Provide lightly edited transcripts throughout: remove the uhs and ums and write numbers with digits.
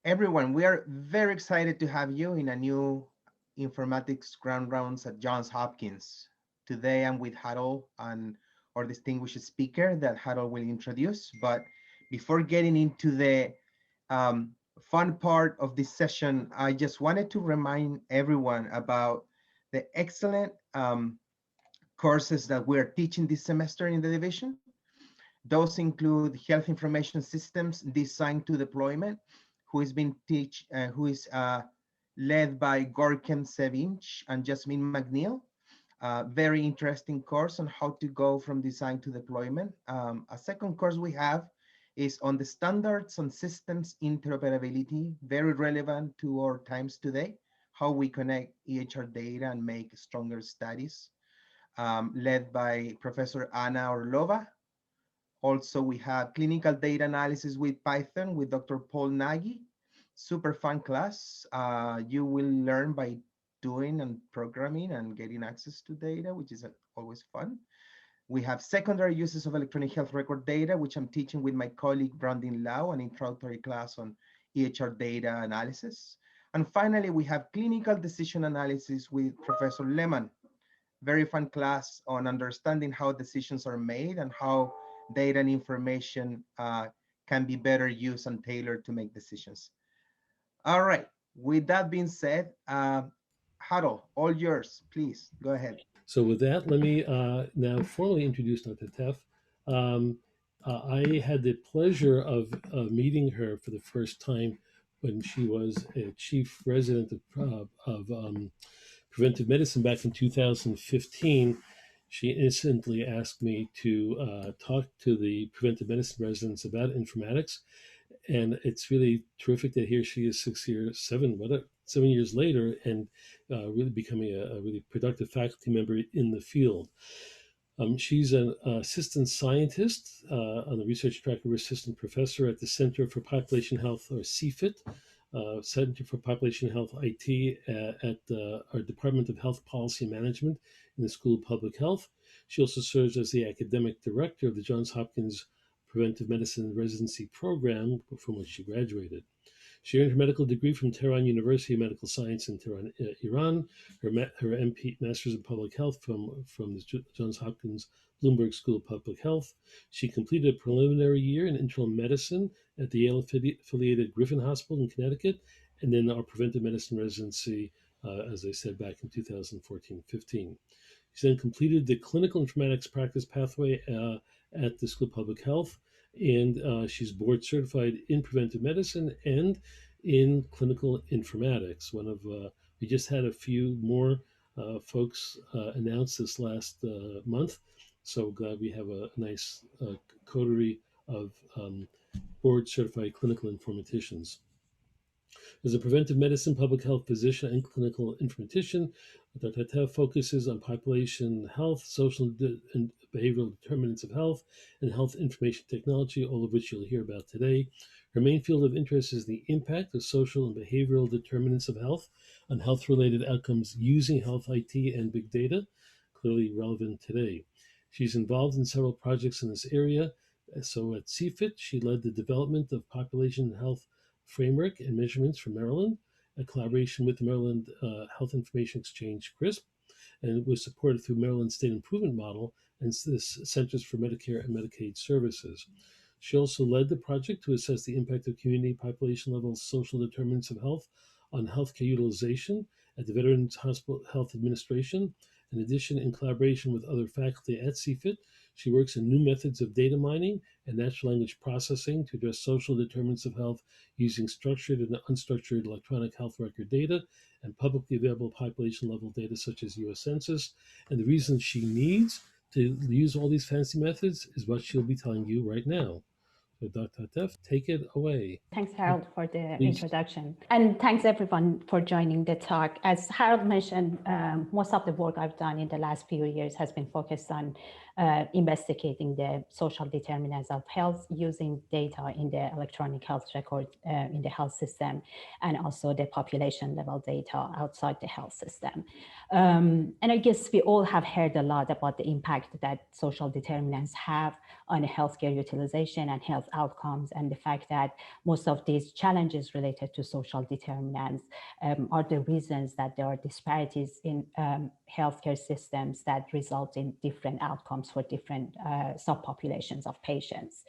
Everyone, we are very excited to have you in a new informatics ground rounds at Johns Hopkins. Today I'm with Harold and our distinguished speaker that Harold will introduce. But before getting into the fun part of this session, I just wanted to remind everyone about the excellent courses that we're teaching this semester in the division. Those include health information systems designed to deployment, who is led by Gorkem Sevinch and Jasmine McNeil. Very interesting course on how to go from design to deployment. A second course we have is on the standards and systems interoperability, very relevant to our times today, how we connect EHR data and make stronger studies, led by Professor Anna Orlova. Also, we have clinical data analysis with Python with Dr. Paul Nagy. Super fun class. You will learn by doing and programming and getting access to data, which is always fun. We have secondary uses of electronic health record data, which I'm teaching with my colleague Brandon Lau, an introductory class on EHR data analysis. And finally, we have clinical decision analysis with Professor Lehman. Very fun class on understanding how decisions are made and how data and information can be better used and tailored to make decisions. All right, with that being said, Harold, all yours, please, go ahead. So with that, let me now formally introduce Dr. Tef. Um, I had the pleasure of meeting her for the first time when she was a chief resident of preventive medicine back in 2015. She innocently asked me to talk to the preventive medicine residents about informatics, and it's really terrific that here she is 7 years later, and really becoming a really productive faculty member in the field. She's an assistant scientist on the research track of assistant professor at the Center for Population Health, or CFIT, Center for Population Health IT at our Department of Health Policy Management in the School of Public Health. She also serves as the academic director of the Johns Hopkins Preventive Medicine Residency Program, from which she graduated. She earned her medical degree from Tehran University of Medical Science in Tehran, Iran, her MP, Master's in Public Health from the Johns Hopkins Bloomberg School of Public Health. She completed a preliminary year in internal medicine at the Yale-affiliated Griffin Hospital in Connecticut, and then our preventive medicine residency, as I said, back in 2014-15. She then completed the clinical informatics practice pathway at the School of Public Health, and she's board certified in preventive medicine and in clinical informatics. We just had a few more folks announced this last month, so glad we have a nice coterie of board certified clinical informaticians. As a preventive medicine, public health physician, and clinical informatician, Dr. Hatef focuses on population health, social and behavioral determinants of health, and health information technology, all of which you'll hear about today. Her main field of interest is the impact of social and behavioral determinants of health on health-related outcomes using health IT and big data, clearly relevant today. She's involved in several projects in this area. So at CFIT, she led the development of population health framework and measurements for Maryland, a collaboration with the Maryland Health Information Exchange, CRISP, and it was supported through Maryland State Improvement Model and the Centers for Medicare and Medicaid Services. She also led the project to assess the impact of community population level social determinants of health on healthcare utilization at the Veterans Hospital Health Administration. In addition, in collaboration with other faculty at CFIT, she works in new methods of data mining and natural language processing to address social determinants of health using structured and unstructured electronic health record data and publicly available population level data such as US Census. And the reason she needs to use all these fancy methods is what she'll be telling you right now. So Dr. Hatef, take it away. Thanks, Harold, for the Please. introduction. And thanks, everyone, for joining the talk. As Harold mentioned, most of the work I've done in the last few years has been focused on investigating the social determinants of health using data in the electronic health record in the health system, and also the population level data outside the health system. And I guess we all have heard a lot about the impact that social determinants have on healthcare utilization and health outcomes, and the fact that most of these challenges related to social determinants are the reasons that there are disparities in healthcare systems that result in different outcomes for different subpopulations of patients.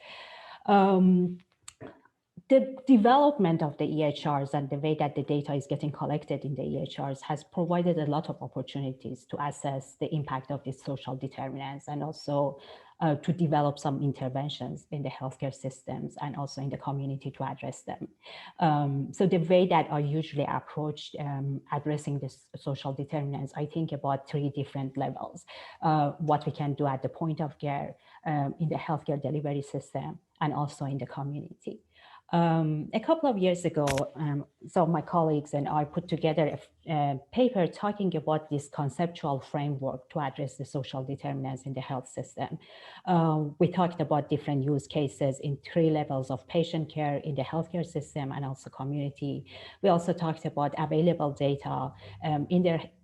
The development of the EHRs and the way that the data is getting collected in the EHRs has provided a lot of opportunities to assess the impact of these social determinants, and also to develop some interventions in the healthcare systems and also in the community to address them. So the way that I usually approach addressing this social determinants, I think about 3 different levels. What we can do at the point of care, in the healthcare delivery system, and also in the community. A couple of years ago, some of my colleagues and I put together a paper talking about this conceptual framework to address the social determinants in the health system. We talked about different use cases in 3 levels of patient care in the healthcare system and also community. We also talked about available data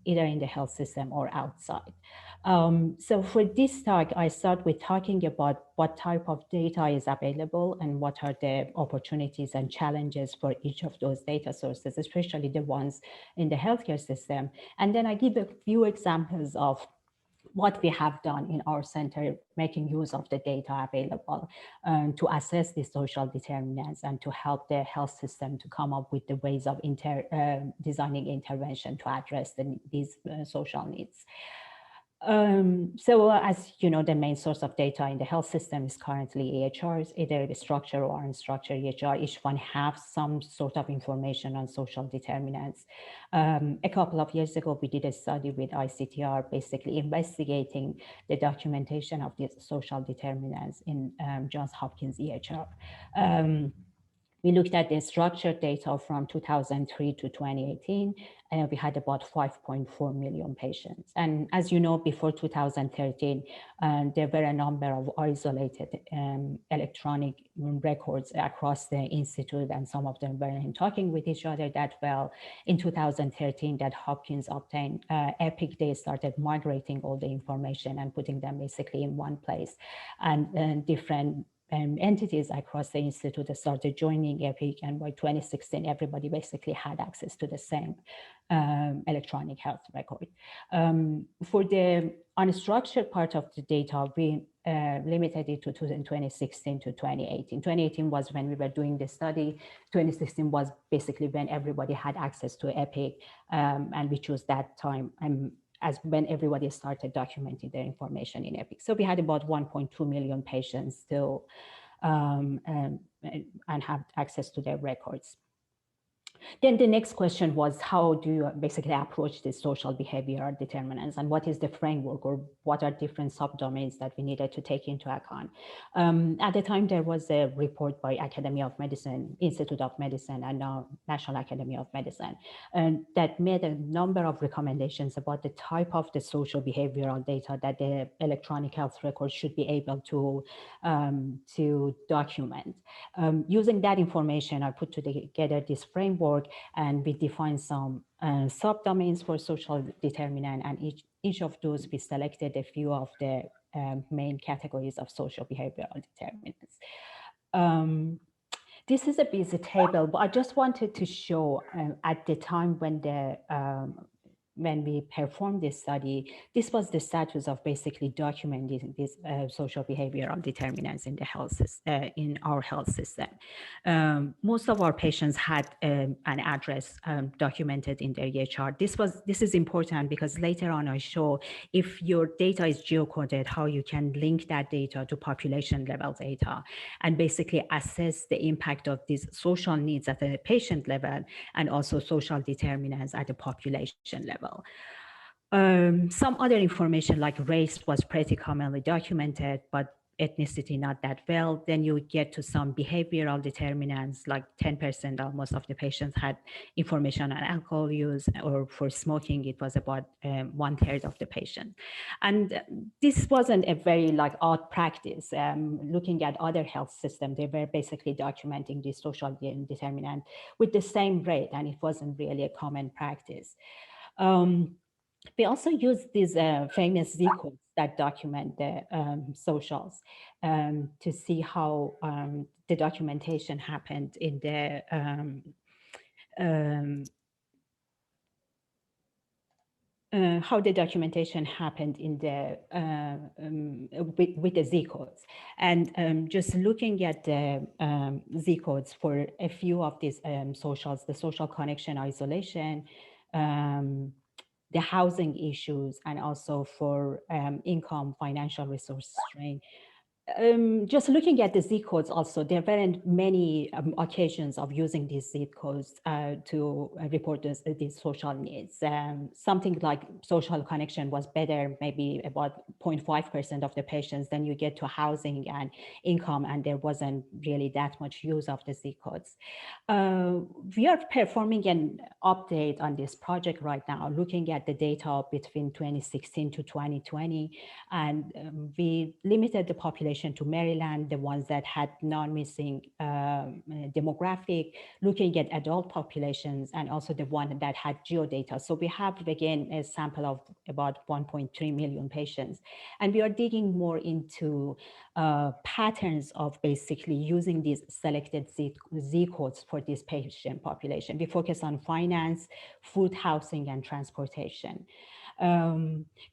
either in the health system or outside. So for this talk, I start with talking about what type of data is available and what are the opportunities and challenges for each of those data sources, especially the ones in the healthcare system. And then I give a few examples of what we have done in our center, making use of the data available to assess the social determinants and to help the health system to come up with the ways of designing intervention to address these social needs. So as you know, the main source of data in the health system is currently EHRs, either the structured or unstructured EHR. Each one has some sort of information on social determinants. A couple of years ago, we did a study with ICTR, basically investigating the documentation of these social determinants in Johns Hopkins EHR. We looked at the structured data from 2003 to 2018, and we had about 5.4 million patients. And as you know, before 2013, there were a number of isolated electronic records across the institute, and some of them weren't talking with each other that well. In 2013, that Hopkins obtained EPIC, they started migrating all the information and putting them basically in one place. And different entities across the institute started joining EPIC, and by 2016, everybody basically had access to the same electronic health record. For the unstructured part of the data, we limited it to 2016 to 2018. 2018 was when we were doing the study. 2016 was basically when everybody had access to EPIC, and we chose that time as when everybody started documenting their information in EPIC. So we had about 1.2 million patients still and have access to their records. Then the next question was, how do you basically approach the social behavioral determinants, and what is the framework, or what are different subdomains that we needed to take into account? At the time, there was a report by Academy of Medicine, Institute of Medicine, and now National Academy of Medicine, that made a number of recommendations about the type of the social behavioral data that the electronic health record should be able to document. Using that information, I put together this framework, and we defined some subdomains for social determinant, and each of those we selected a few of the main categories of social behavioral determinants. This is a busy table, but I just wanted to show at the time when we performed this study, this was the status of basically documenting these social behavioral determinants in the health system, in our health system. Most of our patients had an address documented in their EHR. This is important because later on I show if your data is geocoded, how you can link that data to population level data and basically assess the impact of these social needs at the patient level and also social determinants at the population level. Some other information like race was pretty commonly documented, but ethnicity not that well. Then you get to some behavioral determinants, like 10% almost of the patients had information on alcohol use, or for smoking, it was about 1/3 of the patient. And this wasn't a very odd practice. Looking at other health systems, they were basically documenting this social determinant with the same rate, and it wasn't really a common practice. We also use these famous Z codes that document the socials to see how the documentation happened in the how the documentation happened in the with the Z codes, and just looking at the Z codes for a few of these socials, the social connection isolation, the housing issues, and also for income, financial resource strain. Just looking at the Z codes also, there weren't many occasions of using these Z codes to report these social needs. Something like social connection was better, maybe about 0.5% of the patients. Then you get to housing and income, and there wasn't really that much use of the Z codes. We are performing an update on this project right now, looking at the data between 2016 to 2020, and we limited the population to Maryland, the ones that had non-missing demographic, looking at adult populations, and also the one that had geodata. So we have, again, a sample of about 1.3 million patients. And we are digging more into patterns of basically using these selected Z codes for this patient population. We focus on finance, food, housing, and transportation.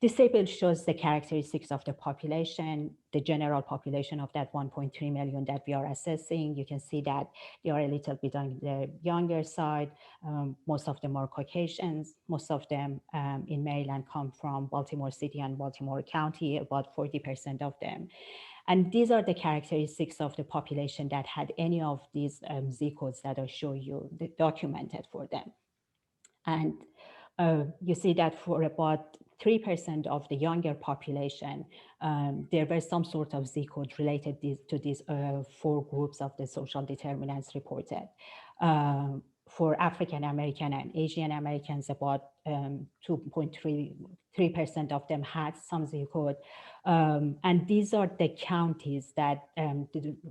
This table shows the characteristics of the population, the general population of that 1.3 million that we are assessing. You can see that they are a little bit on the younger side. Most of them are Caucasians. Most of them in Maryland come from Baltimore City and Baltimore County, about 40% of them. And these are the characteristics of the population that had any of these Z codes that I show you documented for them. And you see that for about 3% of the younger population, there were some sort of Z code related to these four groups of the social determinants reported. For African American and Asian Americans, about 2.3% of them had some Z code. And these are the counties that,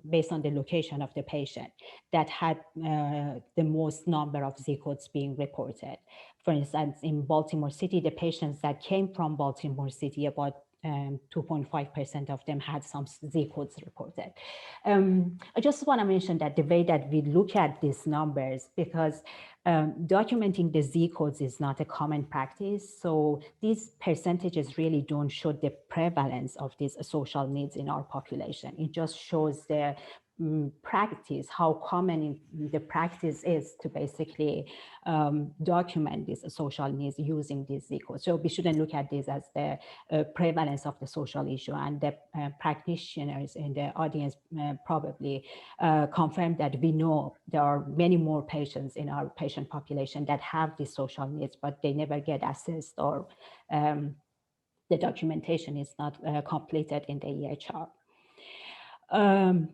based on the location of the patient, that had the most number of Z codes being reported. For instance, in Baltimore City, the patients that came from Baltimore City, about 2.5% of them had some Z codes reported. I just want to mention that the way that we look at these numbers, because documenting the Z codes is not a common practice. So these percentages really don't show the prevalence of these social needs in our population. It just shows the practice, how common the practice is to basically document these social needs using these Z codes. So we shouldn't look at this as the prevalence of the social issue, and the practitioners in the audience probably confirm that we know there are many more patients in our patient population that have these social needs, but they never get assessed, or the documentation is not completed in the EHR.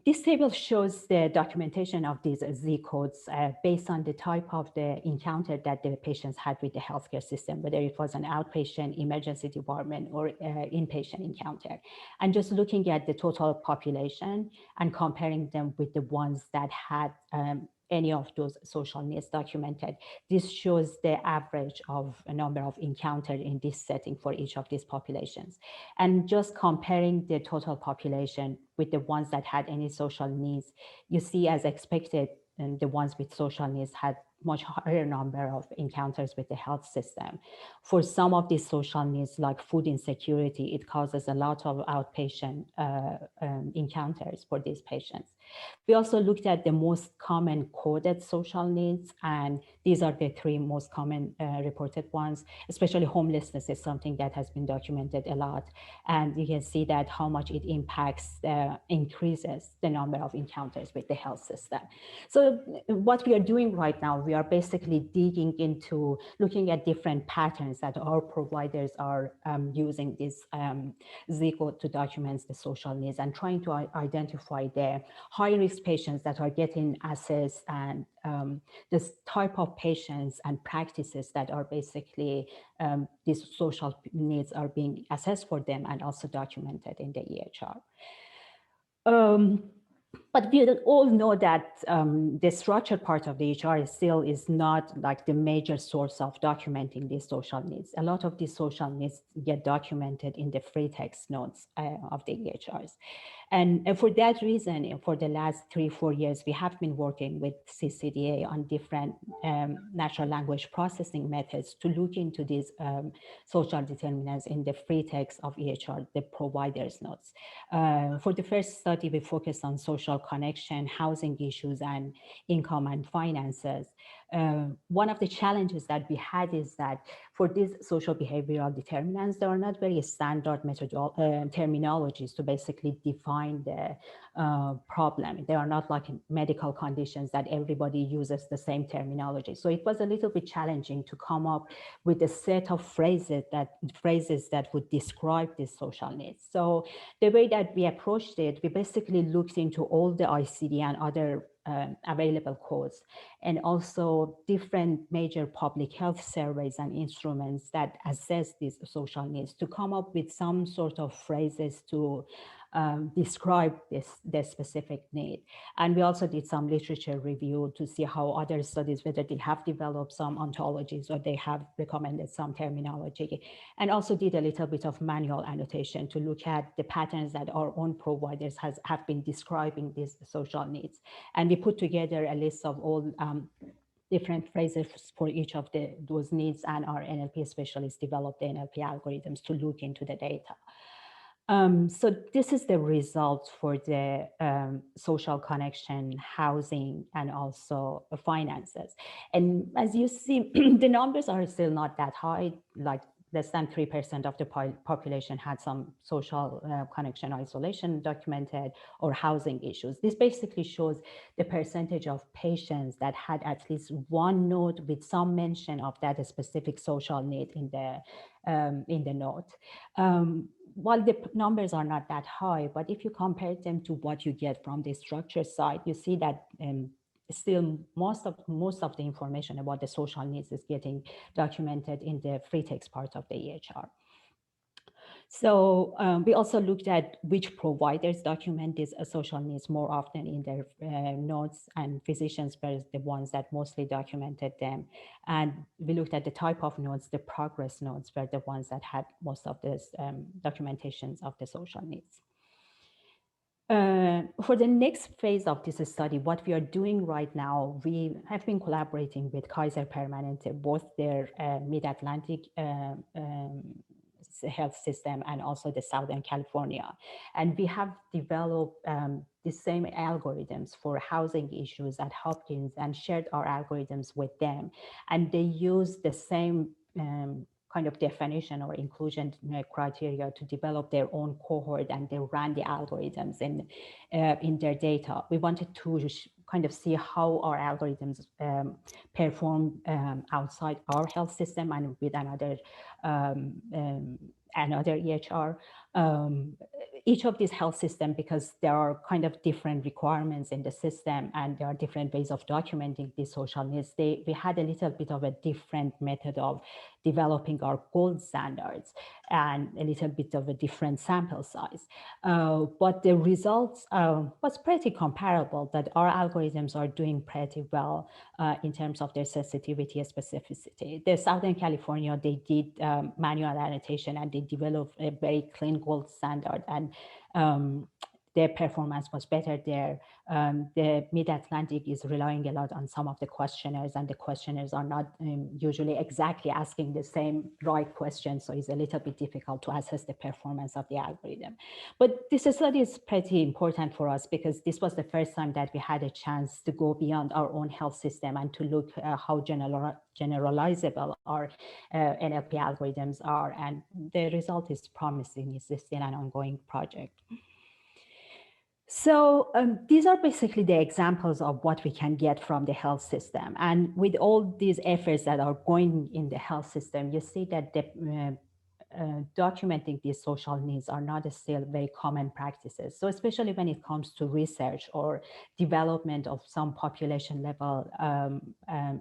This table shows the documentation of these Z codes based on the type of the encounter that the patients had with the healthcare system, whether it was an outpatient, emergency department, or inpatient encounter. And just looking at the total population and comparing them with the ones that had any of those social needs documented. This shows the average of a number of encounters in this setting for each of these populations. And just comparing the total population with the ones that had any social needs, you see, as expected, and the ones with social needs had much higher number of encounters with the health system. For some of these social needs, like food insecurity, it causes a lot of outpatient encounters for these patients. We also looked at the most common coded social needs, and these are the three most common reported ones. Especially homelessness is something that has been documented a lot. And you can see that how much it impacts, increases the number of encounters with the health system. So what we are doing right now, we are basically digging into looking at different patterns that our providers are using this Z code to document the social needs, and trying to identify the high-risk patients that are getting assessed, and this type of patients and practices that are basically these social needs are being assessed for them and also documented in the EHR. But we all know that the structured part of the HR still is not like the major source of documenting these social needs. A lot of these social needs get documented in the free text notes of the EHRs. And for that reason, for the last 3-4 years, we have been working with CCDA on different natural language processing methods to look into these social determinants in the free text of EHR, the provider's notes. For the first study, we focused on social connection, housing issues, and income and finances. One of the challenges that we had is that for these social behavioral determinants, there are not very standard terminologies to basically define the problem. They are not like medical conditions that everybody uses the same terminology. So it was a little bit challenging to come up with a set of phrases that would describe these social needs. So the way that we approached it, we basically looked into all the ICD and other available codes, and also different major public health surveys and instruments that assess these social needs to come up with some sort of phrases to describe this specific need. And we also did some literature review to see how other studies, whether they have developed some ontologies or they have recommended some terminology, and also did a little bit of manual annotation to look at the patterns that our own providers have been describing these social needs. And we put together a list of all different phrases for each of those needs, and our NLP specialists developed the NLP algorithms to look into the data. So this is the result for the social connection, housing, and also finances. And as you see, the numbers are still not that high, like less than 3% of the population had some social connection isolation documented or housing issues. This basically shows the percentage of patients that had at least one node with some mention of that specific social need in the note. While the numbers are not that high, but if you compare them to what you get from the structure side, you see that still most of the information about the social needs is getting documented in the free text part of the EHR. So we also looked at which providers document these social needs more often in their notes, and physicians were the ones that mostly documented them. And we looked at the type of notes. The progress notes were the ones that had most of this documentations of the social needs. For the next phase of this study, what we are doing right now, we have been collaborating with Kaiser Permanente, both their Mid-Atlantic health system and also the Southern California. And we have developed the same algorithms for housing issues at Hopkins and shared our algorithms with them. And they use the same kind of definition or inclusion criteria to develop their own cohort, and they ran the algorithms in their data. We wanted to kind of see how our algorithms perform outside our health system and with another EHR. Each of these health systems, because there are kind of different requirements in the system and there are different ways of documenting these social needs, we had a little bit of a different method of developing our gold standards and a little bit of a different sample size. But the results was pretty comparable, that our algorithms are doing pretty well in terms of their sensitivity and specificity. The Southern California, they did manual annotation and they developed a very clean gold standard, and their performance was better there. The Mid-Atlantic is relying a lot on some of the questionnaires, and the questionnaires are not usually exactly asking the same right questions, so it's a little bit difficult to assess the performance of the algorithm. But this study is pretty important for us because this was the first time that we had a chance to go beyond our own health system and to look how generalizable our NLP algorithms are, and the result is promising. It's still an ongoing project. So these are basically the examples of what we can get from the health system. And with all these efforts that are going in the health system, you see that the documenting these social needs are not still very common practices. So especially when it comes to research or development of some population level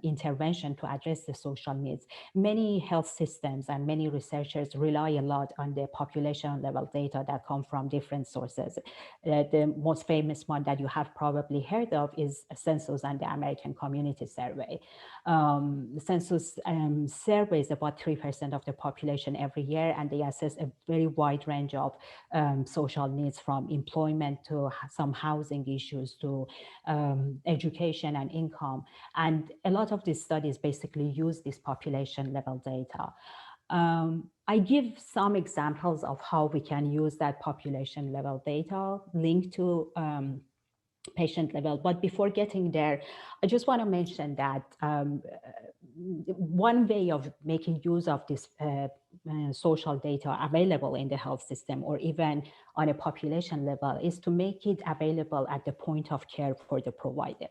intervention to address the social needs, many health systems and many researchers rely a lot on the population level data that come from different sources. The most famous one that you have probably heard of is Census and the American Community Survey. The census surveys about 3% of the population every year, and they assess a very wide range of social needs, from employment to some housing issues to education and income. And a lot of these studies basically use this population level data. I give some examples of how we can use that population level data linked to patient level. But before getting there, I just want to mention that one way of making use of this social data available in the health system, or even on a population level, is to make it available at the point of care for the providers.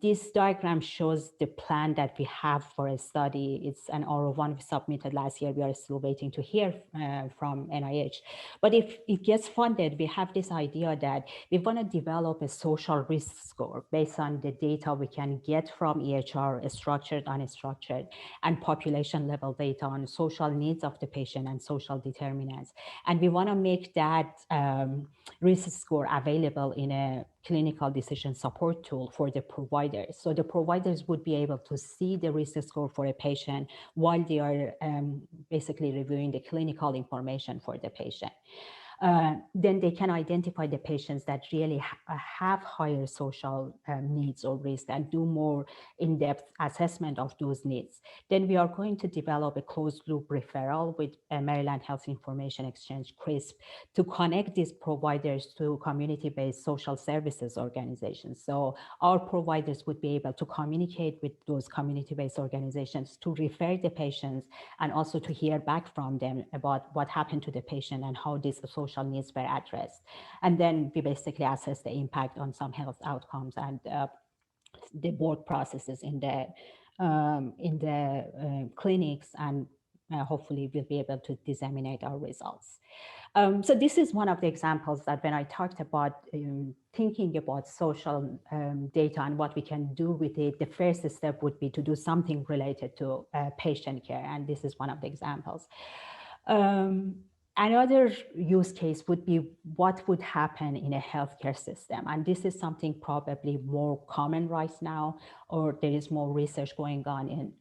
This diagram shows the plan that we have for a study. It's an R01 we submitted last year. We are still waiting to hear from NIH. But if it gets funded, we have this idea that we want to develop a social risk score based on the data we can get from EHR, structured, unstructured, and population level data on social needs of the patient and social determinants. And we want to make that risk score available in a clinical decision support tool for the providers. So the providers would be able to see the risk score for a patient while they are basically reviewing the clinical information for the patient. Then they can identify the patients that really have higher social needs or risk and do more in-depth assessment of those needs. Then we are going to develop a closed loop referral with Maryland Health Information Exchange, CRISP, to connect these providers to community-based social services organizations. So our providers would be able to communicate with those community-based organizations to refer the patients and also to hear back from them about what happened to the patient and how these social needs were addressed. And then we basically assess the impact on some health outcomes and the work processes in the clinics, and hopefully we'll be able to disseminate our results. So this is one of the examples that when I talked about thinking about social data and what we can do with it, the first step would be to do something related to patient care. And this is one of the examples. Another use case would be what would happen in a healthcare system. And this is something probably more common right now, or there is more research going on in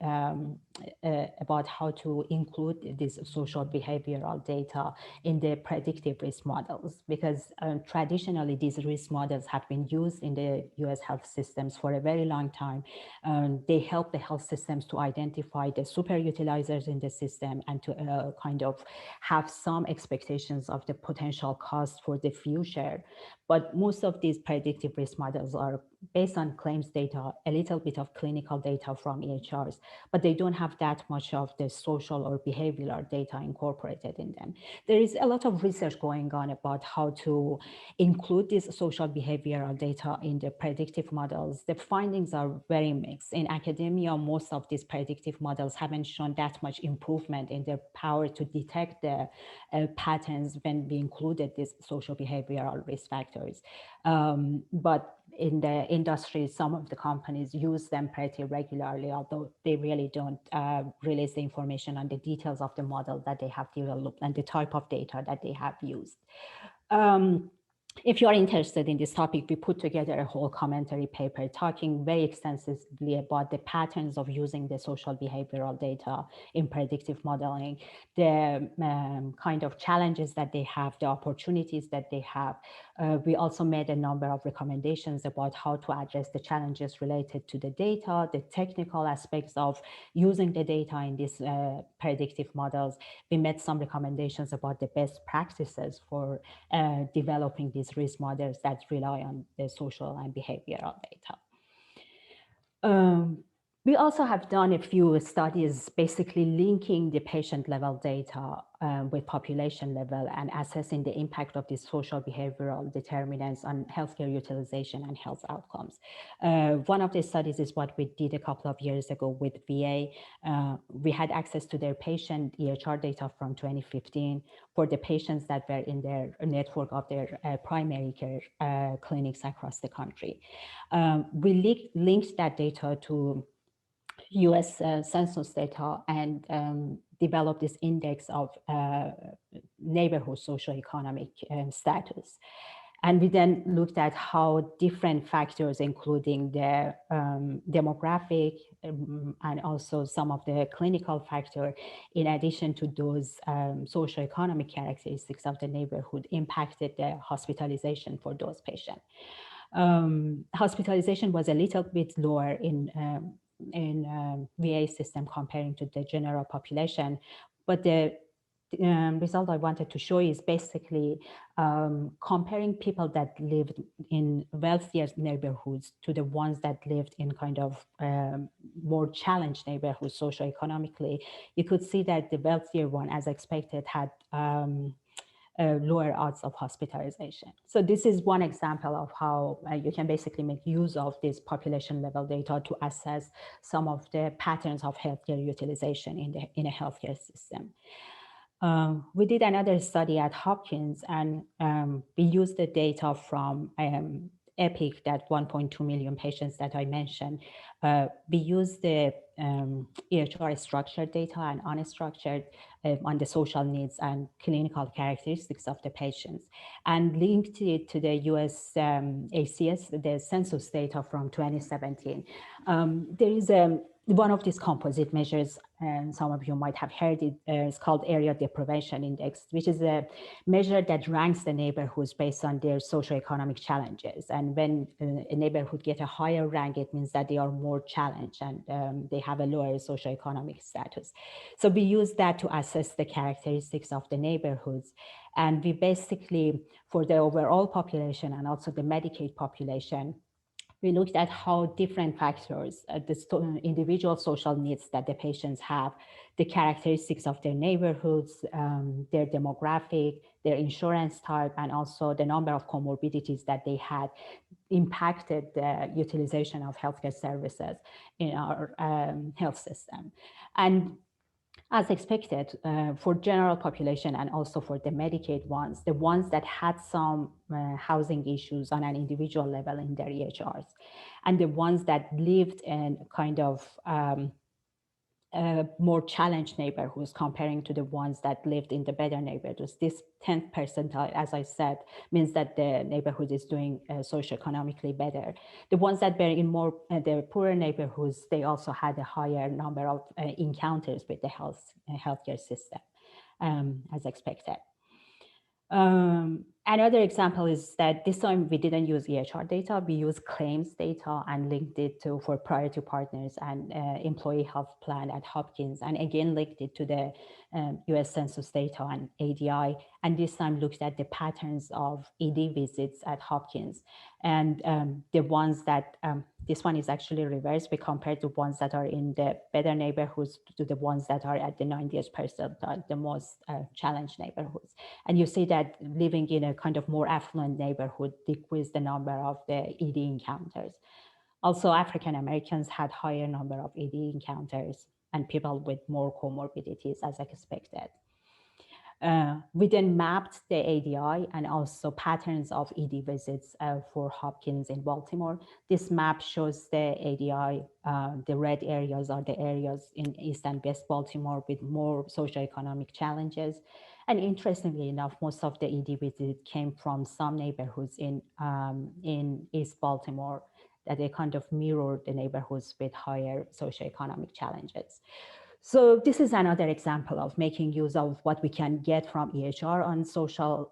about how to include this social behavioral data in the predictive risk models, because traditionally these risk models have been used in the US health systems for a very long time. They help the health systems to identify the super utilizers in the system and to kind of have some expectations of the potential cost for the future. But most of these predictive risk models are based on claims data, a little bit of clinical data from EHRs, but they don't have that much of the social or behavioral data incorporated in them. There is a lot of research going on about how to include this social behavioral data in the predictive models. The findings are very mixed. In academia, most of these predictive models haven't shown that much improvement in their power to detect the patterns when we included these social behavioral risk factors. But in the industry, some of the companies use them pretty regularly, although they really don't release the information on the details of the model that they have developed and the type of data that they have used. If you are interested in this topic, we put together a whole commentary paper talking very extensively about the patterns of using the social behavioral data in predictive modeling, the kind of challenges that they have, the opportunities that they have. We also made a number of recommendations about how to address the challenges related to the data, the technical aspects of using the data in these predictive models. We made some recommendations about the best practices for developing these risk models that rely on the social and behavioral data. We also have done a few studies basically linking the patient level data with population level and assessing the impact of these social behavioral determinants on healthcare utilization and health outcomes. One of the studies is what we did a couple of years ago with VA. We had access to their patient EHR data from 2015 for the patients that were in their network of their primary care clinics across the country. We linked that data to US census data and developed this index of neighborhood socioeconomic status. And we then looked at how different factors, including the demographic and also some of the clinical factor, in addition to those socioeconomic characteristics of the neighborhood, impacted the hospitalization for those patients. Hospitalization was a little bit lower in VA system comparing to the general population, but the result I wanted to show is basically comparing people that lived in wealthier neighborhoods to the ones that lived in kind of more challenged neighborhoods socioeconomically. You could see that the wealthier one, as expected, had lower odds of hospitalization. So this is one example of how you can basically make use of this population level data to assess some of the patterns of healthcare utilization in a healthcare system. We did another study at Hopkins, and we used the data from EPIC, that 1.2 million patients that I mentioned. We used the EHR structured data and unstructured on the social needs and clinical characteristics of the patients, and linked it to the US ACS, the census data from 2017. There is one of these composite measures, and some of you might have heard it, it's called Area Deprivation Index, which is a measure that ranks the neighborhoods based on their socioeconomic challenges. And when a neighborhood gets a higher rank, it means that they are more challenged and they have a lower socioeconomic status. So we use that to assess the characteristics of the neighborhoods. And we basically, for the overall population and also the Medicaid population, we looked at how different factors, the individual social needs that the patients have, the characteristics of their neighborhoods, their demographic, their insurance type, and also the number of comorbidities that they had, impacted the utilization of healthcare services in our health system. And as expected, for general population and also for the Medicaid ones, the ones that had some housing issues on an individual level in their EHRs, and the ones that lived in kind of more challenged neighborhoods comparing to the ones that lived in the better neighborhoods. This 10th percentile, as I said, means that the neighborhood is doing socioeconomically better. The ones that were in more the poorer neighborhoods, they also had a higher number of encounters with the healthcare system, as expected. Another example is that this time we didn't use EHR data, we used claims data and linked it to for priority partners and employee health plan at Hopkins, and again linked it to the US Census data and ADI, and this time looked at the patterns of ED visits at Hopkins. And the ones that, this one is actually reversed, we compared the ones that are in the better neighborhoods to the ones that are at the 90th percentile, the most challenged neighborhoods. And you see that living in a kind of more affluent neighborhood decreased the number of the ED encounters. Also, African Americans had higher number of ED encounters and people with more comorbidities as expected. We then mapped the ADI and also patterns of ED visits for Hopkins in Baltimore. This map shows the ADI, the red areas are the areas in East and West Baltimore with more socioeconomic challenges. And interestingly enough, most of the ED visits came from some neighborhoods in East Baltimore that they kind of mirrored the neighborhoods with higher socioeconomic challenges. So this is another example of making use of what we can get from EHR on social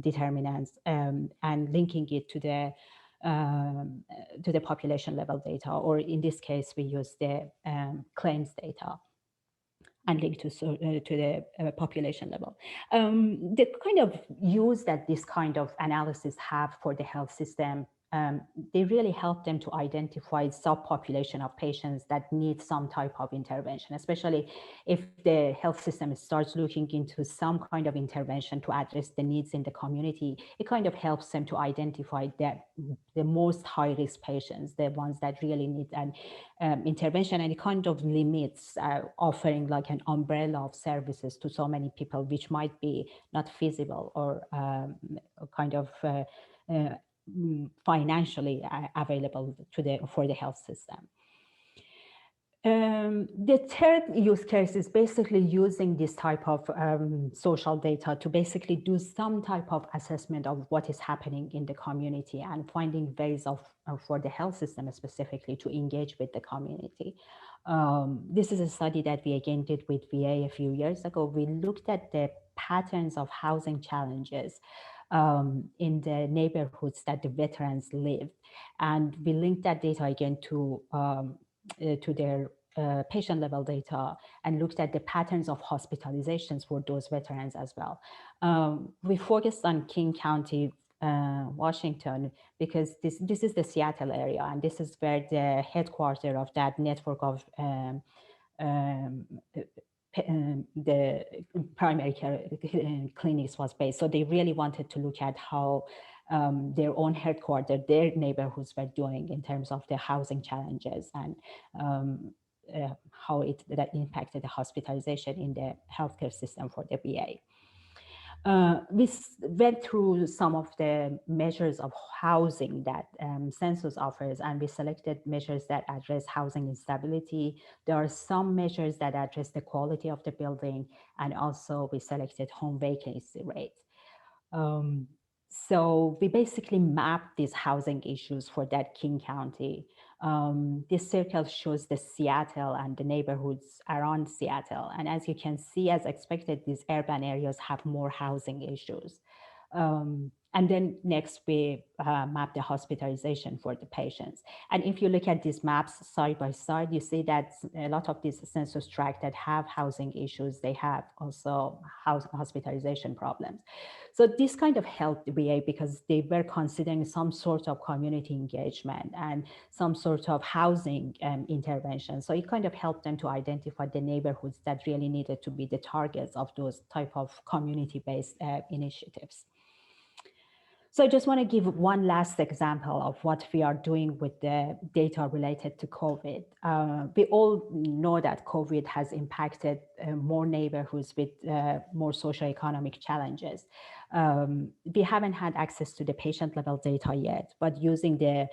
determinants and linking it to the population level data, or in this case, we use the claims data and link to the population level. The kind of use that this kind of analysis have for the health system they really help them to identify subpopulation of patients that need some type of intervention, especially if the health system starts looking into some kind of intervention to address the needs in the community. It kind of helps them to identify the most high-risk patients, the ones that really need an intervention, and it kind of limits offering like an umbrella of services to so many people, which might be not feasible or kind of financially available for the health system. The third use case is basically using this type of social data to basically do some type of assessment of what is happening in the community and finding ways for the health system specifically to engage with the community. This is a study that we again did with VA a few years ago. We looked at the patterns of housing challenges in the neighborhoods that the veterans lived. And we linked that data again to their patient level data and looked at the patterns of hospitalizations for those veterans as well. We focused on King County, Washington, because this is the Seattle area, and this is where the headquarters of that network of the primary care clinics was based. So they really wanted to look at how their own headquarters, their neighborhoods were doing in terms of the housing challenges and how that impacted the hospitalization in the healthcare system for the VA. We went through some of the measures of housing that census offers, and we selected measures that address housing instability. There are some measures that address the quality of the building, and also we selected home vacancy rate. So we basically mapped these housing issues for that King County. This circle shows the Seattle and the neighborhoods around Seattle. And as you can see, as expected, these urban areas have more housing issues. And then next, we map the hospitalization for the patients. And if you look at these maps side by side, you see that a lot of these census tracts that have housing issues, they have also hospitalization problems. So this kind of helped the VA because they were considering some sort of community engagement and some sort of housing intervention. So it kind of helped them to identify the neighborhoods that really needed to be the targets of those type of community-based initiatives. So I just want to give one last example of what we are doing with the data related to COVID. We all know that COVID has impacted more neighborhoods with more socioeconomic challenges. We haven't had access to the patient level data yet, but using the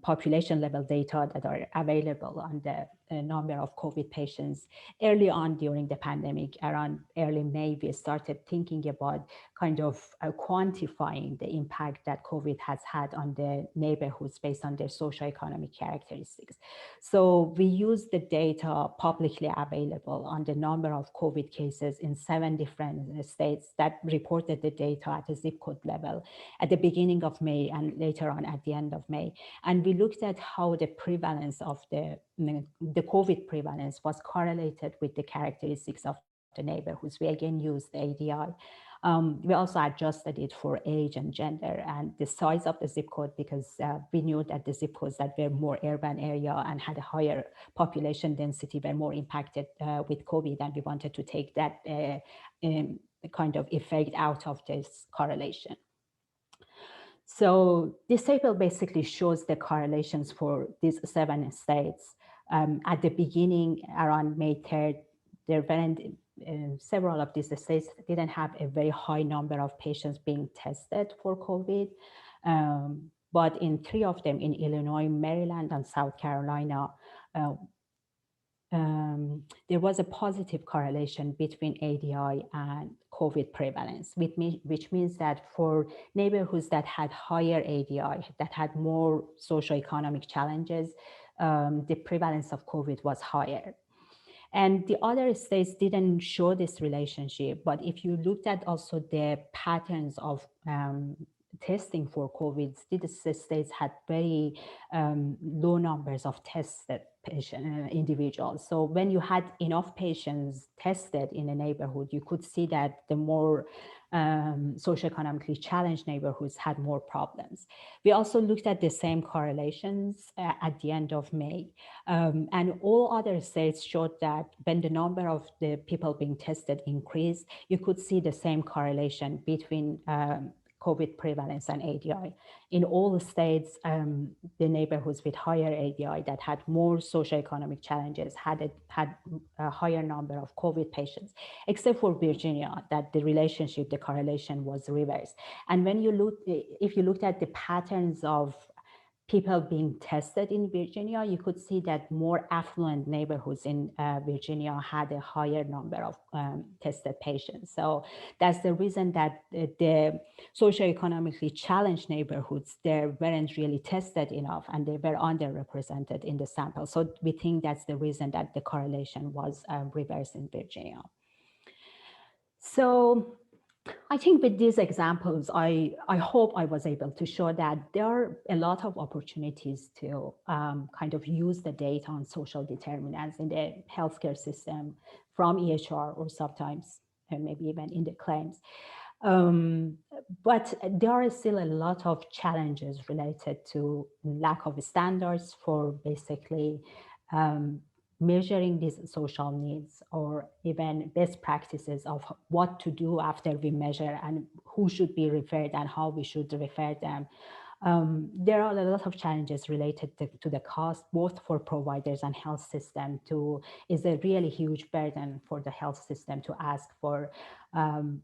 population level data that are available on the number of COVID patients early on during the pandemic, around early May, we started thinking about kind of quantifying the impact that COVID has had on the neighborhoods based on their socioeconomic characteristics. So we used the data publicly available on the number of COVID cases in 7 different states that reported the data at the zip code level at the beginning of May and later on at the end of May. And we looked at how the prevalence of the COVID prevalence was correlated with the characteristics of the neighborhoods. We again used the ADI. We also adjusted it for age and gender and the size of the zip code because we knew that the zip codes that were more urban area and had a higher population density were more impacted with COVID, and we wanted to take that kind of effect out of this correlation. So this table basically shows the correlations for these 7 states. At the beginning, around May 3rd, there weren't several of these states didn't have a very high number of patients being tested for COVID. But in 3 of them, in Illinois, Maryland, and South Carolina, there was a positive correlation between ADI and COVID prevalence, which means that for neighborhoods that had higher ADI, that had more socioeconomic challenges, the prevalence of COVID was higher. And the other states didn't show this relationship, but if you looked at also the patterns of testing for COVID, these states had very low numbers of tested individuals. So when you had enough patients tested in a neighborhood, you could see that the more socioeconomically challenged neighborhoods had more problems. We also looked at the same correlations at the end of May. And all other states showed that when the number of the people being tested increased, you could see the same correlation between COVID prevalence and ADI. In all the states, the neighborhoods with higher ADI that had more socioeconomic challenges had a higher number of COVID patients, except for Virginia, that the relationship, the correlation was reversed. And when you look, if you looked at the patterns of people being tested in Virginia, you could see that more affluent neighborhoods in Virginia had a higher number of tested patients. So that's the reason that the socioeconomically challenged neighborhoods there weren't really tested enough, and they were underrepresented in the sample. So we think that's the reason that the correlation was reversed in Virginia. So I think with these examples, I hope I was able to show that there are a lot of opportunities to kind of use the data on social determinants in the healthcare system from EHR or sometimes maybe even in the claims. But there are still a lot of challenges related to lack of standards for basically measuring these social needs, or even best practices of what to do after we measure and who should be referred and how we should refer them. There are a lot of challenges related to the cost, both for providers and health system. Is a really huge burden for the health system to ask for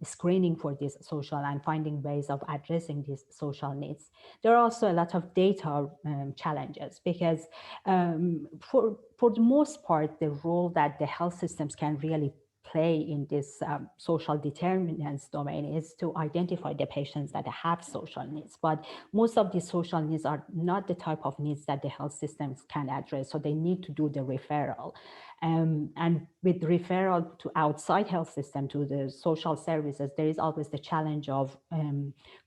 screening for this social and finding ways of addressing these social needs. There are also a lot of data challenges because for the most part, the role that the health systems can really play in this social determinants domain is to identify the patients that have social needs. But most of these social needs are not the type of needs that the health systems can address. So they need to do the referral. And with referral to outside health system, to the social services, there is always the challenge of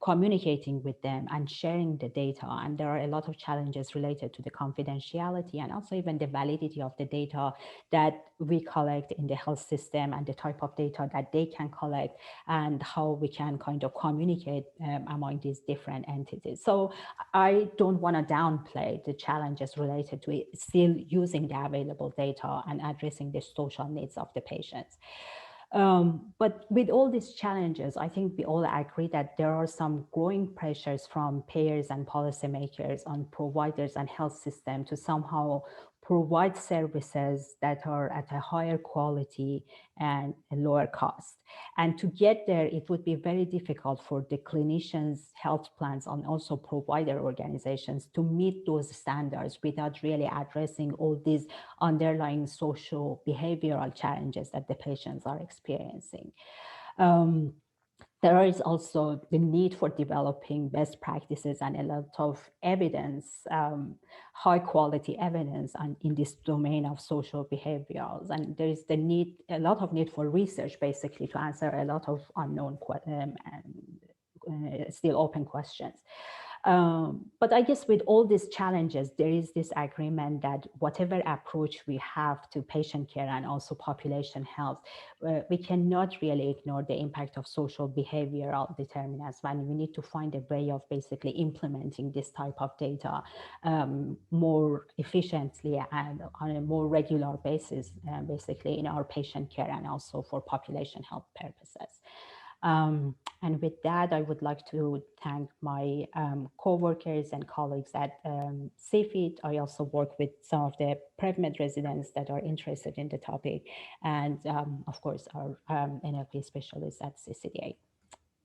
communicating with them and sharing the data. And there are a lot of challenges related to the confidentiality and also even the validity of the data that we collect in the health system and the type of data that they can collect and how we can kind of communicate among these different entities. So I don't want to downplay the challenges related to it, still using the available data and addressing the social needs of the patients. But with all these challenges, I think we all agree that there are some growing pressures from payers and policymakers on providers and health system to somehow provide services that are at a higher quality and a lower cost. And to get there, it would be very difficult for the clinicians, health plans, and also provider organizations to meet those standards without really addressing all these underlying social behavioral challenges that the patients are experiencing. There is also the need for developing best practices and a lot of evidence, high quality evidence in this domain of social behaviors. And there is a lot of need for research basically to answer a lot of unknown and still open questions. But I guess with all these challenges, there is this agreement that whatever approach we have to patient care and also population health, we cannot really ignore the impact of social behavioral determinants, and we need to find a way of basically implementing this type of data more efficiently and on a more regular basis, basically in our patient care and also for population health purposes. And with that, I would like to thank my co-workers and colleagues at CFIT. I also work with some of the PrevMed residents that are interested in the topic, and of course, our NLP specialists at CCDA.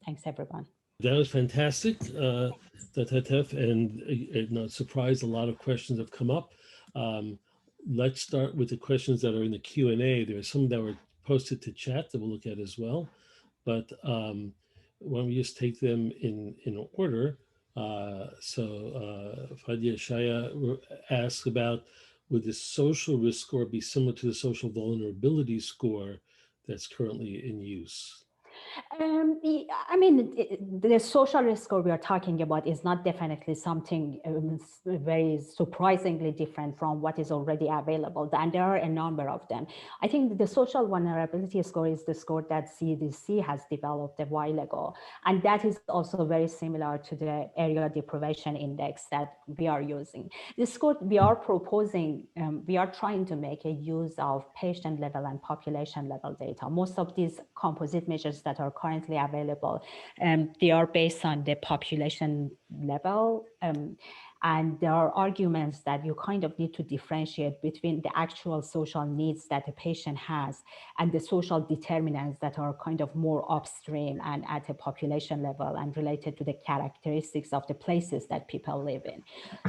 Thanks, everyone. That was fantastic, Dr. Hatef, and not surprised, a lot of questions have come up. Let's start with the questions that are in the Q&A. There are some that were posted to chat that we'll look at as well. But why don't we just take them in order? So Fadia Shaya asks about, would the social risk score be similar to the social vulnerability score that's currently in use? I mean, the social risk score we are talking about is not definitely something very surprisingly different from what is already available, and there are a number of them. I think the social vulnerability score is the score that CDC has developed a while ago, and that is also very similar to the area deprivation index that we are using. This score we are proposing, we are trying to make a use of patient level and population level data. Most of these composite measures that are currently available, they are based on the population level. And there are arguments that you kind of need to differentiate between the actual social needs that a patient has and the social determinants that are kind of more upstream and at a population level and related to the characteristics of the places that people live in.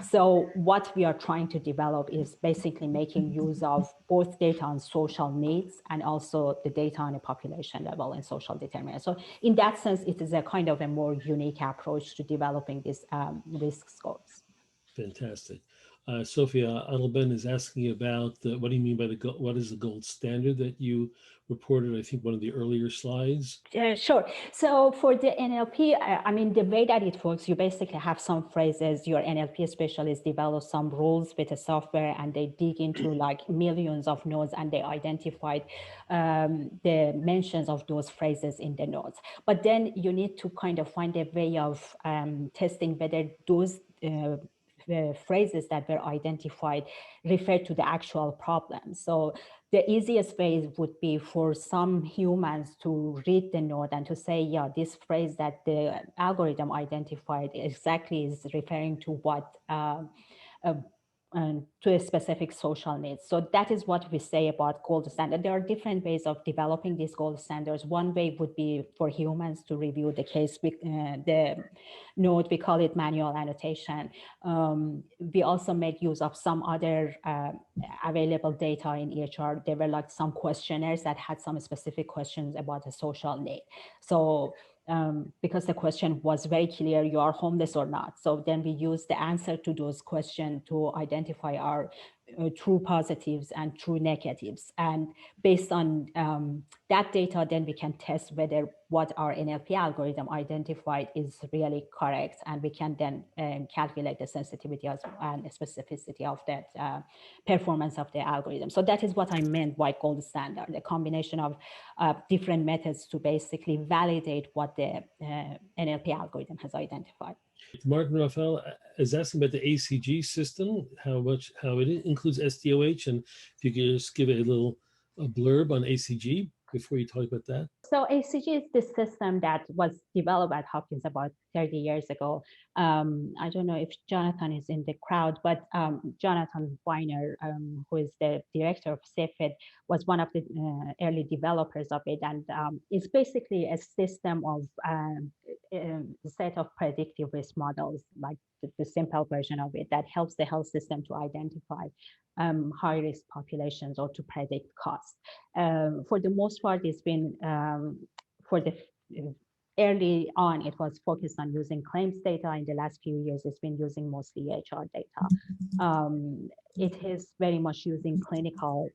So what we are trying to develop is basically making use of both data on social needs and also the data on a population level and social determinants. So in that sense, it is a kind of a more unique approach to developing these risk scores. Fantastic. Sophia Adelben is asking about what do you mean by what is the gold standard that you reported, I think, one of the earlier slides? Sure. So for the NLP, I mean, the way that it works, you basically have some phrases, your NLP specialist develops some rules with a software and they dig into like millions of nodes and they identified the mentions of those phrases in the nodes. But then you need to kind of find a way of testing whether those the phrases that were identified refer to the actual problem. So the easiest way would be for some humans to read the node and to say, yeah, this phrase that the algorithm identified exactly is referring to what to a specific social needs. So that is what we say about gold standard. There are different ways of developing these gold standards. One way would be for humans to review the case, the node, we call it manual annotation. We also make use of some other available data in EHR. There were like some questionnaires that had some specific questions about a social need. So because the question was very clear, you are homeless or not. So then we use the answer to those questions to identify our true positives and true negatives. And based on that data, then we can test whether what our NLP algorithm identified is really correct. And we can then calculate the sensitivity and specificity of that performance of the algorithm. So that is what I meant by gold standard, the combination of different methods to basically validate what the NLP algorithm has identified. Martin Raphael is asking about the ACG system, how it includes SDOH, and if you could just give a blurb on ACG before you talk about that. So ACG is the system that was developed at Hopkins about 30 years ago. I don't know if Jonathan is in the crowd, but Jonathan Weiner, who is the director of CEFID, was one of the early developers of it. And it's basically a system of a set of predictive risk models, like the simple version of it, that helps the health system to identify high-risk populations or to predict costs. For the most part, it's been, for the early on, it was focused on using claims data. In the last few years, it's been using mostly EHR data. It is very much using clinical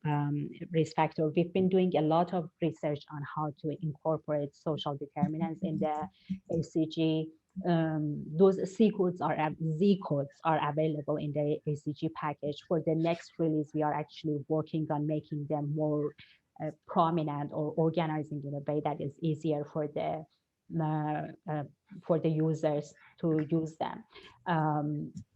risk factor. We've been doing a lot of research on how to incorporate social determinants in the ACG. Those Z codes are available in the ACG package. For the next release, we are actually working on making them more prominent or organizing in a way that is easier for the users to use them.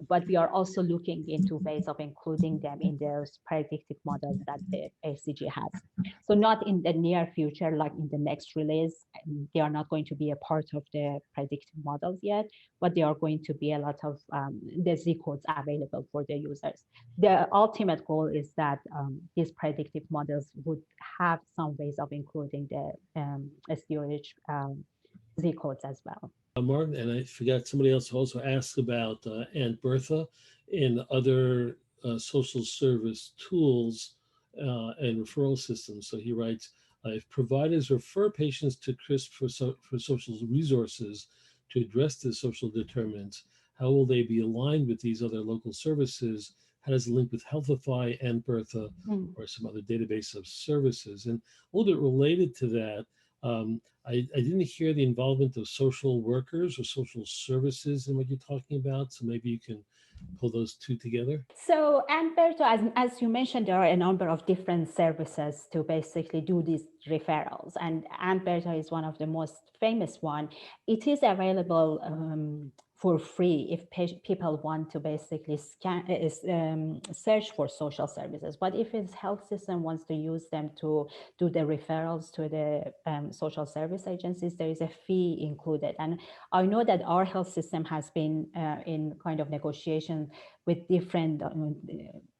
But we are also looking into ways of including them in those predictive models that the ACG has. So not in the near future, like in the next release, they are not going to be a part of the predictive models yet, but they are going to be a lot of the Z codes available for the users. The ultimate goal is that these predictive models would have some ways of including the SDOH Z codes as well. Martin, and I forgot somebody else also asked about Aunt Bertha and other social service tools and referral systems. So he writes, if providers refer patients to CRISP for social resources to address the social determinants, how will they be aligned with these other local services? How does it link with Healthify, Aunt Bertha, or some other database of services? And a little bit related to that, I didn't hear the involvement of social workers or social services in what you're talking about. So maybe you can pull those two together. So, Amberto, as you mentioned, there are a number of different services to basically do these referrals, and Amberto is one of the most famous one. It is available for free if people want to basically search for social services. But if its health system wants to use them to do the referrals to the social service agencies, there is a fee included. And I know that our health system has been in kind of negotiation with different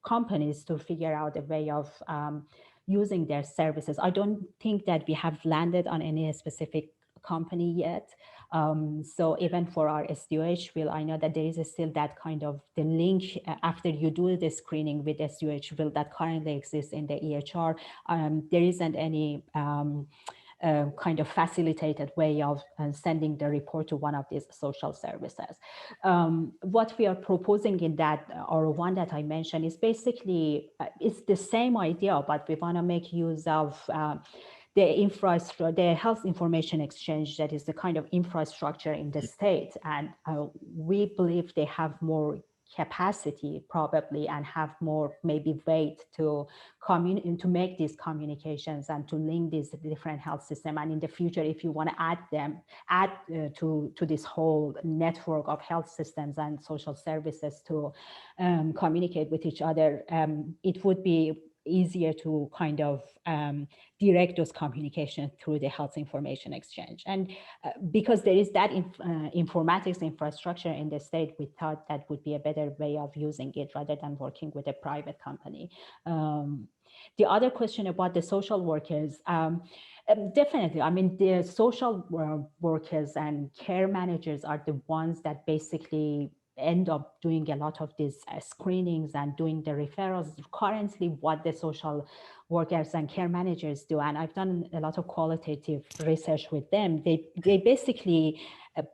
companies to figure out a way of using their services. I don't think that we have landed on any specific company yet. So even for our SDOH bill, I know that there is still that kind of the link after you do the screening with SDOH bill that currently exists in the EHR. There isn't any kind of facilitated way of sending the report to one of these social services. What we are proposing in that, or one that I mentioned, is basically, it's the same idea, but we want to make use of the infrastructure, the health information exchange, that is the kind of infrastructure in the state. And we believe they have more capacity probably and have more maybe weight to make these communications and to link these different health system. And in the future, if you want to add to this whole network of health systems and social services to communicate with each other, it would be easier to kind of direct those communications through the health information exchange. And because there is that informatics infrastructure in the state, we thought that would be a better way of using it rather than working with a private company. The other question about the social workers, definitely, I mean, the social workers and care managers are the ones that basically end up doing a lot of these screenings and doing the referrals. Currently, what the social workers and care managers do, and I've done a lot of qualitative research with them, they basically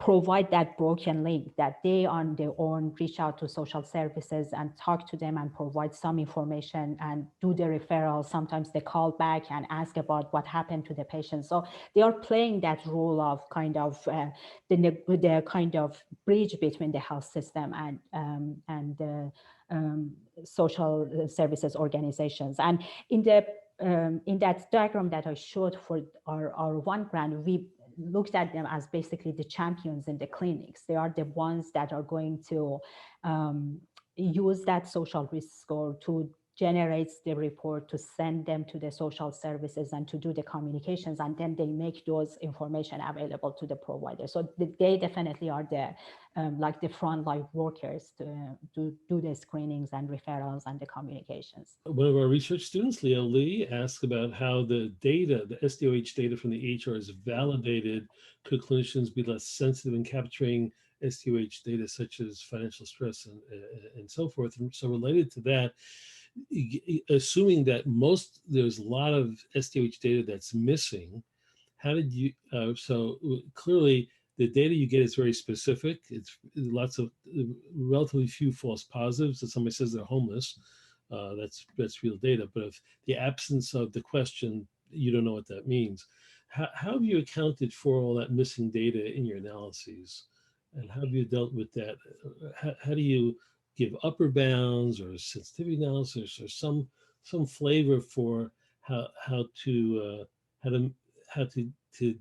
provide that broken link that they on their own reach out to social services and talk to them and provide some information and do the referral. Sometimes they call back and ask about what happened to the patient. So they are playing that role of kind of the kind of bridge between the health system and the social services organizations. And in that diagram that I showed for our one grant, we looked at them as basically the champions in the clinics. They are the ones that are going to use that social risk score to generate the report, to send them to the social services and to do the communications, and then they make those information available to the provider. So they definitely are the like the frontline workers to do the screenings and referrals and the communications. One of our research students, Leo Lee, asked about how the data, the SDOH data from the EHR is validated. Could clinicians be less sensitive in capturing SDOH data such as financial stress and so forth? And so related to that, assuming that there's a lot of SDOH data that's missing, how did you, so clearly the data you get is very specific. It's lots of relatively few false positives. If somebody says they're homeless, that's real data. But if the absence of the question, you don't know what that means. How have you accounted for all that missing data in your analyses? And how have you dealt with that? How do you give upper bounds or sensitivity analysis or some flavor for how to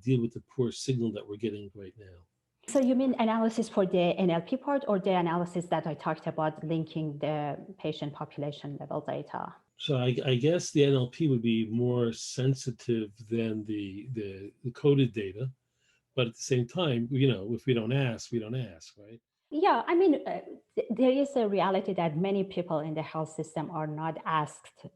deal with the poor signal that we're getting right now? So you mean analysis for the NLP part, or the analysis that I talked about linking the patient population level data? So I guess the NLP would be more sensitive than the coded data, but at the same time, if we don't ask, we don't ask, right? Yeah, I mean, there is a reality that many people in the health system are not asked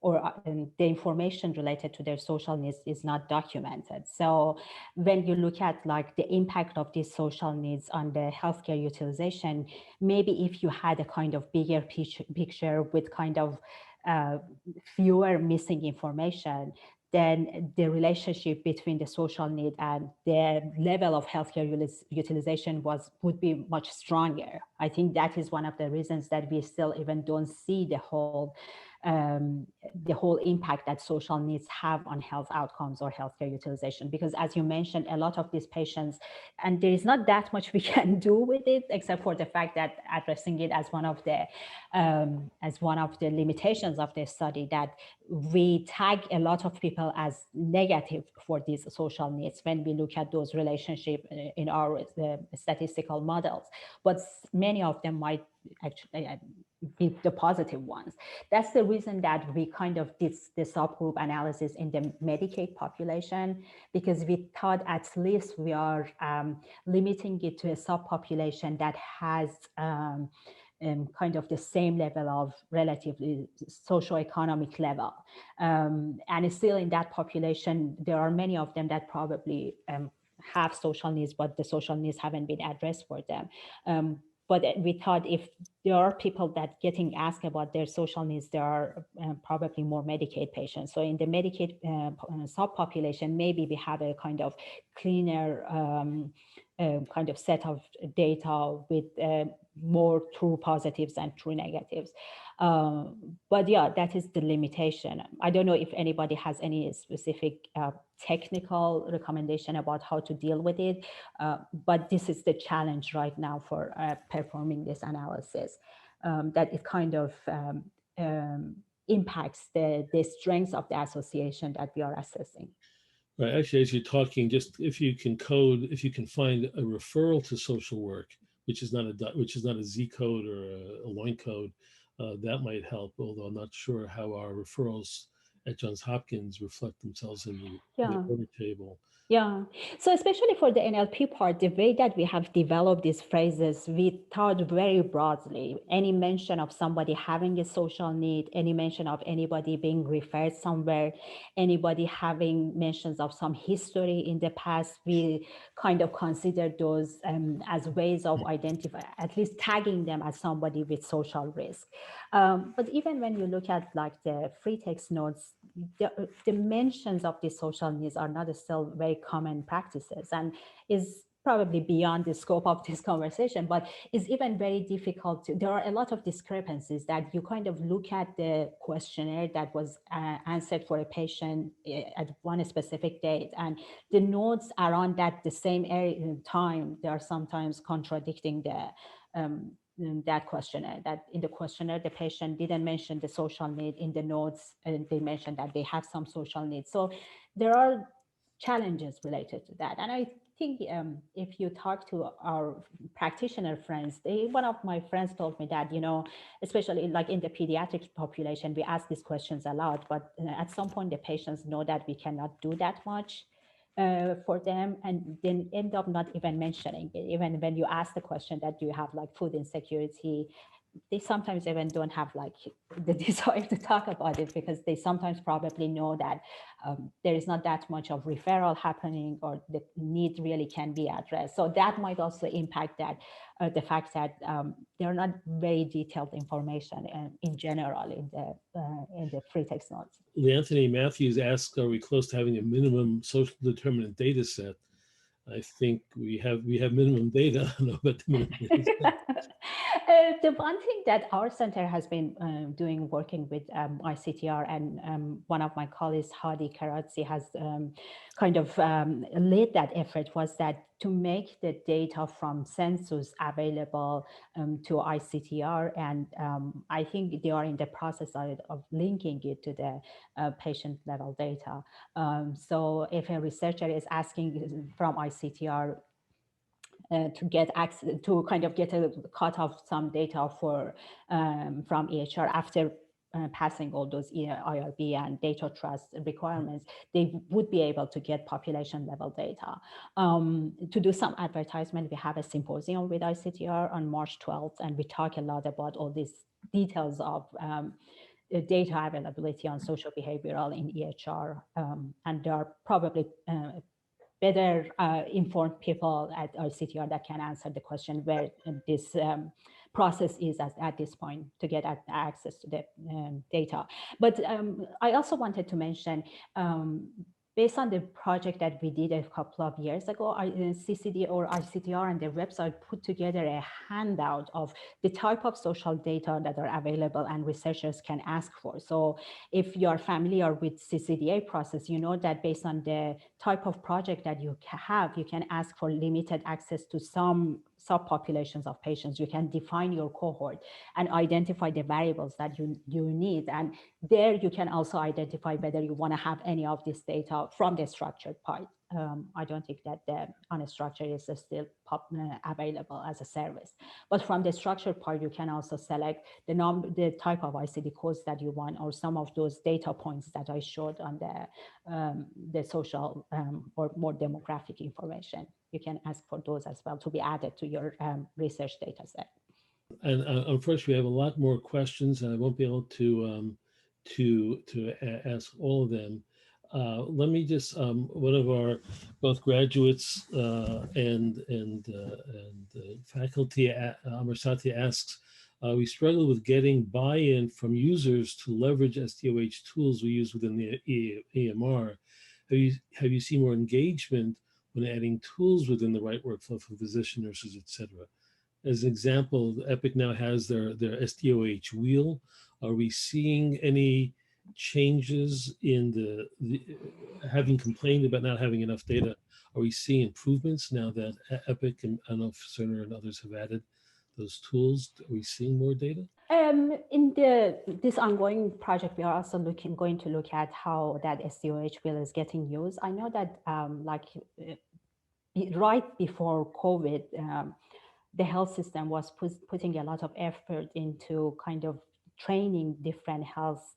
or the information related to their social needs is not documented. So when you look at like the impact of these social needs on the healthcare utilization, maybe if you had a kind of bigger picture with kind of fewer missing information, then the relationship between the social need and the level of healthcare utilization would be much stronger. I think that is one of the reasons that we still even don't see the whole the whole impact that social needs have on health outcomes or healthcare utilization. Because as you mentioned, a lot of these patients, and there is not that much we can do with it, except for the fact that addressing it as one of the limitations of the study, that we tag a lot of people as negative for these social needs when we look at those relationships in our statistical models. But many of them might actually be the positive ones. That's the reason that we kind of did the subgroup analysis in the Medicaid population, because we thought at least we are limiting it to a subpopulation that has kind of the same level of relatively socioeconomic level. And still in that population, there are many of them that probably have social needs, but the social needs haven't been addressed for them. But we thought if there are people that getting asked about their social needs, there are probably more Medicaid patients. So in the Medicaid subpopulation, maybe we have a kind of cleaner kind of set of data with more true positives and true negatives. But yeah, that is the limitation. I don't know if anybody has any specific technical recommendation about how to deal with it, but this is the challenge right now for performing this analysis, that it kind of impacts the strengths of the association that we are assessing. Right. Actually, as you're talking, just if you can find a referral to social work, which is not a Z code or a line code, that might help. Although I'm not sure how our referrals at Johns Hopkins reflect themselves in the order table. Yeah. So especially for the NLP part, the way that we have developed these phrases, we thought very broadly. Any mention of somebody having a social need, any mention of anybody being referred somewhere, anybody having mentions of some history in the past, we kind of consider those as ways of identifying, at least tagging them as somebody with social risk. But even when you look at like the free text notes, the mentions of these social needs are not still very common practices, and is probably beyond the scope of this conversation, but it's even very difficult to, there are a lot of discrepancies that you kind of look at the questionnaire that was answered for a patient at one specific date, and the notes around that the same time, they are sometimes contradicting that questionnaire, that in the questionnaire, the patient didn't mention the social need. In the notes, they mentioned that they have some social needs. So there are challenges related to that. And I think if you talk to our practitioner friends, one of my friends told me that, especially like in the pediatric population, we ask these questions a lot, but at some point the patients know that we cannot do that much for them, and then end up not even mentioning it. Even when you ask the question that do you have like food insecurity, they sometimes even don't have like the desire to talk about it, because they sometimes probably know that there is not that much of referral happening, or the need really can be addressed. So that might also impact that the fact that there are not very detailed information in general in the free text notes. Anthony Matthews asked, "Are we close to having a minimum social determinant data set?" I think we have minimum data. I don't know about the minimum data set. The one thing that our center has been doing, working with ICTR, and one of my colleagues, Hadi Karadzi, has kind of led that effort, was that to make the data from census available to ICTR. And I think they are in the process of linking it to the patient level data. So if a researcher is asking from ICTR to get access, to kind of get a cut of some data from EHR after passing all those IRB and data trust requirements, they would be able to get population level data. To do some advertisement, we have a symposium with ICTR on March 12th, and we talk a lot about all these details of data availability on social behavioral in EHR, and there are probably better informed people at ICTR that can answer the question where this process is at this point to get access to the data. But I also wanted to mention based on the project that we did a couple of years ago, CCD or ICTR and their website put together a handout of the type of social data that are available and researchers can ask for. So if you're familiar with CCDA process, you know that based on the type of project that you have, you can ask for limited access to some subpopulations of patients. You can define your cohort and identify the variables that you need. And there you can also identify whether you want to have any of this data from the structured part. I don't think that the unstructured is still available as a service. But from the structured part, you can also select the type of ICD codes that you want, or some of those data points that I showed on the social or more demographic information. You can ask for those as well to be added to your research data set. And unfortunately, we have a lot more questions, and I won't be able to ask all of them. Let me just one of our both graduates and faculty, Amarsati asks, we struggle with getting buy-in from users to leverage SDOH tools we use within the EMR. Have you seen more engagement when adding tools within the right workflow for physician, nurses, etc.? As an example, Epic now has their SDOH wheel. Are we seeing any changes in the having complained about not having enough data? Are we seeing improvements now that Epic and I don't know if Cerner and others have added those tools? Are we seeing more data? In this ongoing project, we are also going to look at how that SDOH wheel is getting used. I know that right before COVID, the health system was putting a lot of effort into kind of training different health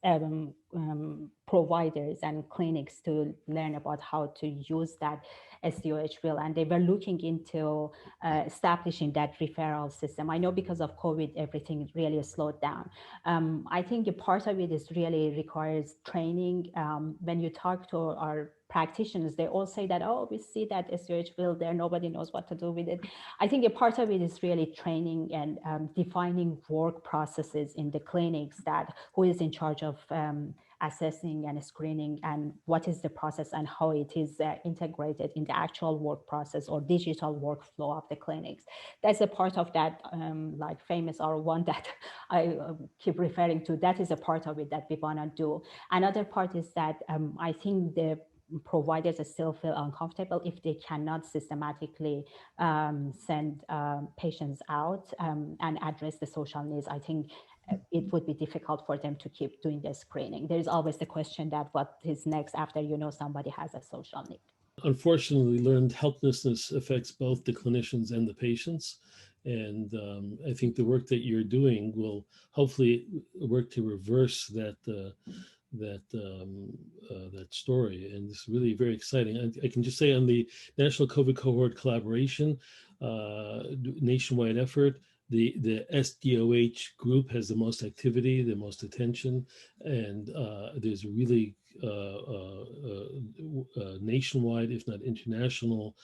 providers and clinics to learn about how to use that SDOH wheel. And they were looking into establishing that referral system. I know because of COVID, everything really slowed down. I think a part of it is really requires training. When you talk to our practitioners, they all say that, oh, we see that SDOH wheel there, nobody knows what to do with it. I think a part of it is really training and defining work processes in the clinics, that who is in charge of assessing and screening, and what is the process and how it is integrated in the actual work process or digital workflow of the clinics. That's a part of that like famous R1 that I keep referring to. That is a part of it that we want to do. Another part is that I think the providers still feel uncomfortable if they cannot systematically send patients out and address the social needs. I think it would be difficult for them to keep doing the screening. There's always the question that what is next after somebody has a social need. Unfortunately, learned helplessness affects both the clinicians and the patients. And I think the work that you're doing will hopefully work to reverse that story, and it's really very exciting. I can just say on the National COVID Cohort Collaboration nationwide effort, the SDOH group has the most activity, the most attention, and there's a really nationwide, if not international,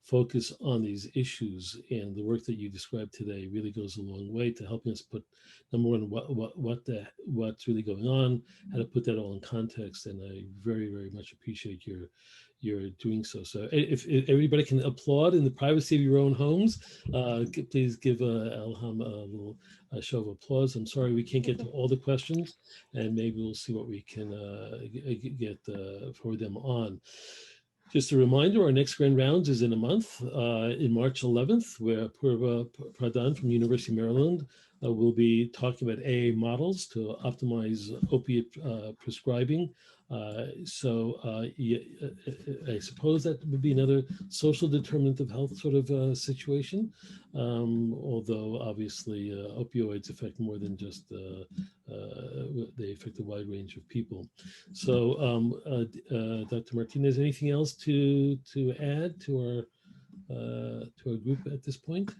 focus on these issues. And the work that you described today really goes a long way to helping us put, number one, what's really going on, how to put that all in context. And I very, very much appreciate your doing so. So if everybody can applaud in the privacy of your own homes, please give Elham a little show of applause. I'm sorry we can't get to all the questions, and maybe we'll see what we can get for them on. Just a reminder, our next Grand Rounds is in a month, in March 11th, where Purva Pradhan from University of Maryland will be talking about AA models to optimize opiate prescribing. So I suppose that would be another social determinant of health sort of situation, although obviously opioids affect more than just, they affect a wide range of people. So Dr. Martinez, anything else to add to our group at this point?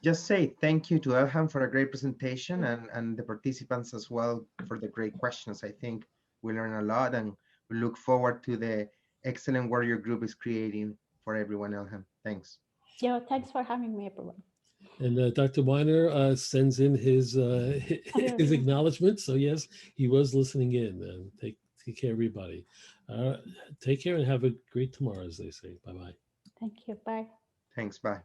Just say thank you to Elham for a great presentation, and the participants as well for the great questions. I think we learned a lot, and we look forward to the excellent work your group is creating for everyone, Elham. Thanks. Yeah, thanks for having me, everyone. And Dr. Weiner sends in his acknowledgement. So yes, he was listening in. Take care, everybody. Take care and have a great tomorrow, as they say. Bye bye. Thank you. Bye. Thanks. Bye.